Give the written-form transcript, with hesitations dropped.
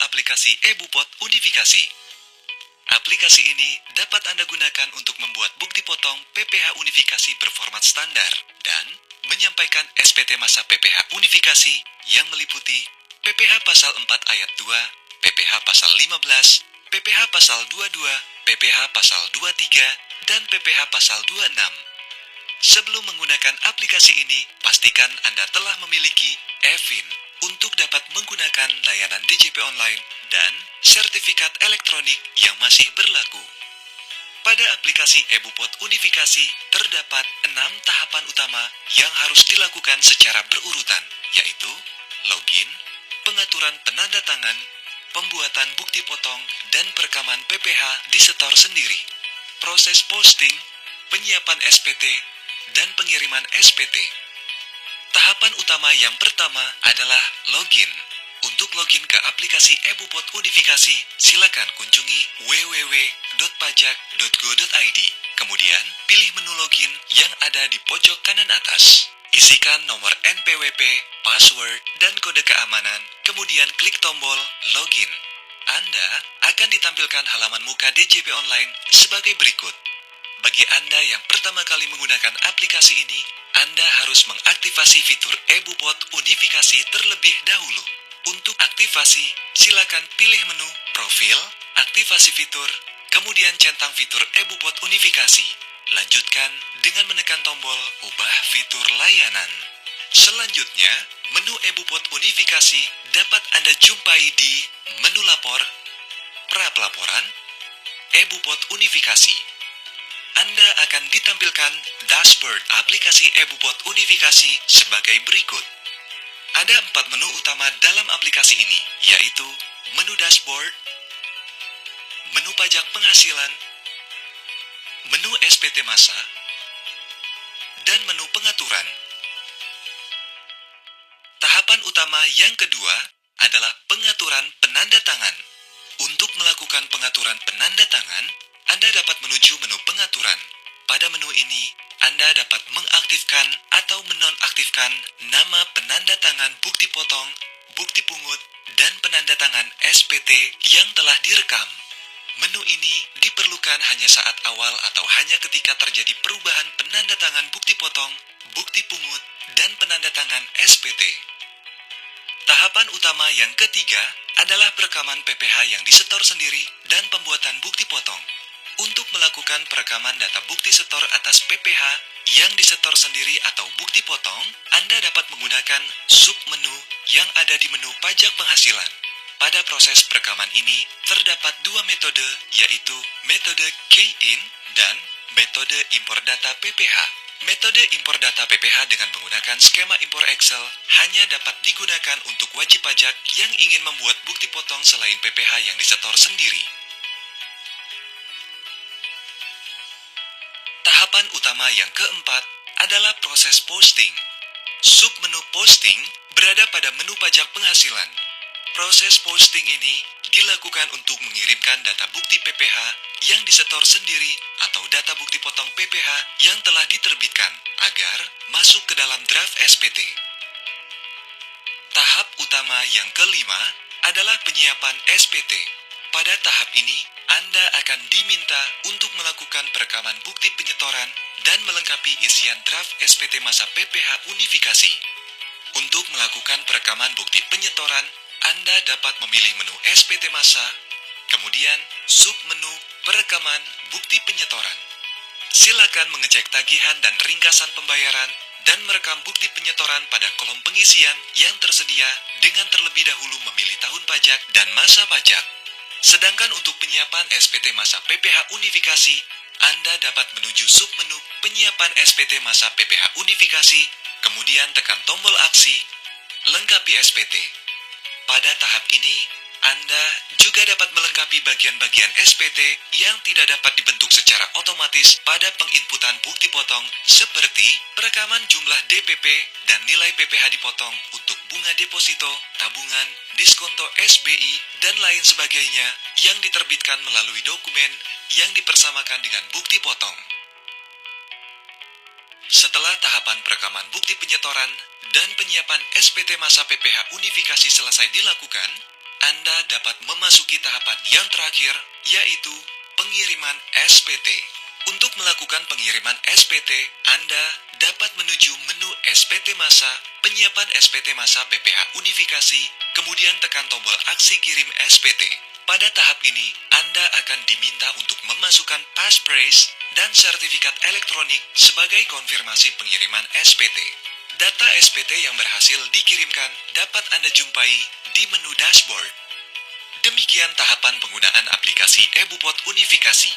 aplikasi eBupot Unifikasi. Aplikasi ini dapat Anda gunakan untuk membuat bukti potong PPH Unifikasi berformat standar dan menyampaikan SPT masa PPH Unifikasi yang meliputi PPH Pasal 4 Ayat 2, PPH Pasal 15, PPH Pasal 22, PPH Pasal 23, dan PPH Pasal 26. Sebelum menggunakan aplikasi ini, pastikan Anda telah memiliki eVIN untuk dapat menggunakan layanan DJP online dan sertifikat elektronik yang masih berlaku. Pada aplikasi eBupot Unifikasi, terdapat 6 tahapan utama yang harus dilakukan secara berurutan, yaitu login, pengaturan penanda tangan, pembuatan bukti potong, dan perekaman PPH di setor sendiri, proses posting, penyiapan SPT, dan pengiriman SPT. Tahapan utama yang pertama adalah login. Untuk login ke aplikasi eBupot Unifikasi, silakan kunjungi www.pajak.go.id. Kemudian, pilih menu login yang ada di pojok kanan atas. Isikan nomor NPWP, password, dan kode keamanan, kemudian klik tombol login. Anda akan ditampilkan halaman muka DJP online sebagai berikut. Bagi Anda yang pertama kali menggunakan aplikasi ini, Anda harus mengaktifasi fitur eBupot Unifikasi terlebih dahulu. Untuk aktivasi, silakan pilih menu Profil, Aktivasi Fitur, kemudian centang fitur eBupot Unifikasi. Lanjutkan dengan menekan tombol Ubah Fitur Layanan. Selanjutnya, menu eBupot Unifikasi dapat Anda jumpai di menu Lapor, Pra-pelaporan, eBupot Unifikasi. Anda akan ditampilkan dashboard aplikasi eBupot Unifikasi sebagai berikut. Ada 4 menu utama dalam aplikasi ini, yaitu menu dashboard, menu pajak penghasilan, menu SPT masa, dan menu pengaturan. Tahapan utama yang kedua adalah pengaturan penanda tangan. Untuk melakukan pengaturan penanda tangan, Anda dapat menuju menu pengaturan. Pada menu ini, Anda dapat mengaktifkan atau menonaktifkan nama penanda tangan bukti potong, bukti pungut, dan penanda tangan SPT yang telah direkam. Menu ini diperlukan hanya saat awal atau hanya ketika terjadi perubahan penanda tangan bukti potong, bukti pungut, dan penanda tangan SPT. Tahapan utama yang ketiga adalah perekaman PPH yang disetor sendiri dan pembuatan bukti potong. Untuk melakukan perekaman data bukti setor atas PPH yang disetor sendiri atau bukti potong, Anda dapat menggunakan submenu yang ada di menu pajak penghasilan. Pada proses perekaman ini, terdapat 2 metode, yaitu metode key-in dan metode impor data PPH. Metode impor data PPH dengan menggunakan skema impor Excel hanya dapat digunakan untuk wajib pajak yang ingin membuat bukti potong selain PPH yang disetor sendiri. Tahapan utama yang keempat adalah proses posting. Submenu posting berada pada menu pajak penghasilan. Proses posting ini dilakukan untuk mengirimkan data bukti PPH yang disetor sendiri atau data bukti potong PPH yang telah diterbitkan agar masuk ke dalam draft SPT. Tahap utama yang kelima adalah penyiapan SPT. Pada tahap ini, Anda akan diminta untuk melakukan perekaman bukti penyetoran dan melengkapi isian draft SPT masa PPH Unifikasi. Untuk melakukan perekaman bukti penyetoran, Anda dapat memilih menu SPT masa, kemudian submenu perekaman bukti penyetoran. Silakan mengecek tagihan dan ringkasan pembayaran dan merekam bukti penyetoran pada kolom pengisian yang tersedia dengan terlebih dahulu memilih tahun pajak dan masa pajak. Sedangkan untuk penyiapan SPT masa PPH Unifikasi, Anda dapat menuju submenu penyiapan SPT masa PPH Unifikasi, kemudian tekan tombol aksi, lengkapi SPT. Pada tahap ini, Anda juga dapat melengkapi bagian-bagian SPT yang tidak dapat dibentuk secara otomatis pada penginputan bukti potong seperti perekaman jumlah DPP dan nilai PPH dipotong untuk bunga deposito, tabungan, diskonto SBI, dan lain sebagainya yang diterbitkan melalui dokumen yang dipersamakan dengan bukti potong. Setelah tahapan perekaman bukti penyetoran dan penyiapan SPT masa PPH Unifikasi selesai dilakukan, Anda dapat memasuki tahapan yang terakhir, yaitu pengiriman SPT. Untuk melakukan pengiriman SPT, Anda dapat menuju menu SPT Masa, penyiapan SPT Masa PPH Unifikasi, kemudian tekan tombol aksi kirim SPT. Pada tahap ini, Anda akan diminta untuk memasukkan passphrase dan sertifikat elektronik sebagai konfirmasi pengiriman SPT. Data SPT yang berhasil dikirimkan dapat Anda jumpai di menu dashboard. Demikian tahapan penggunaan aplikasi eBupot Unifikasi.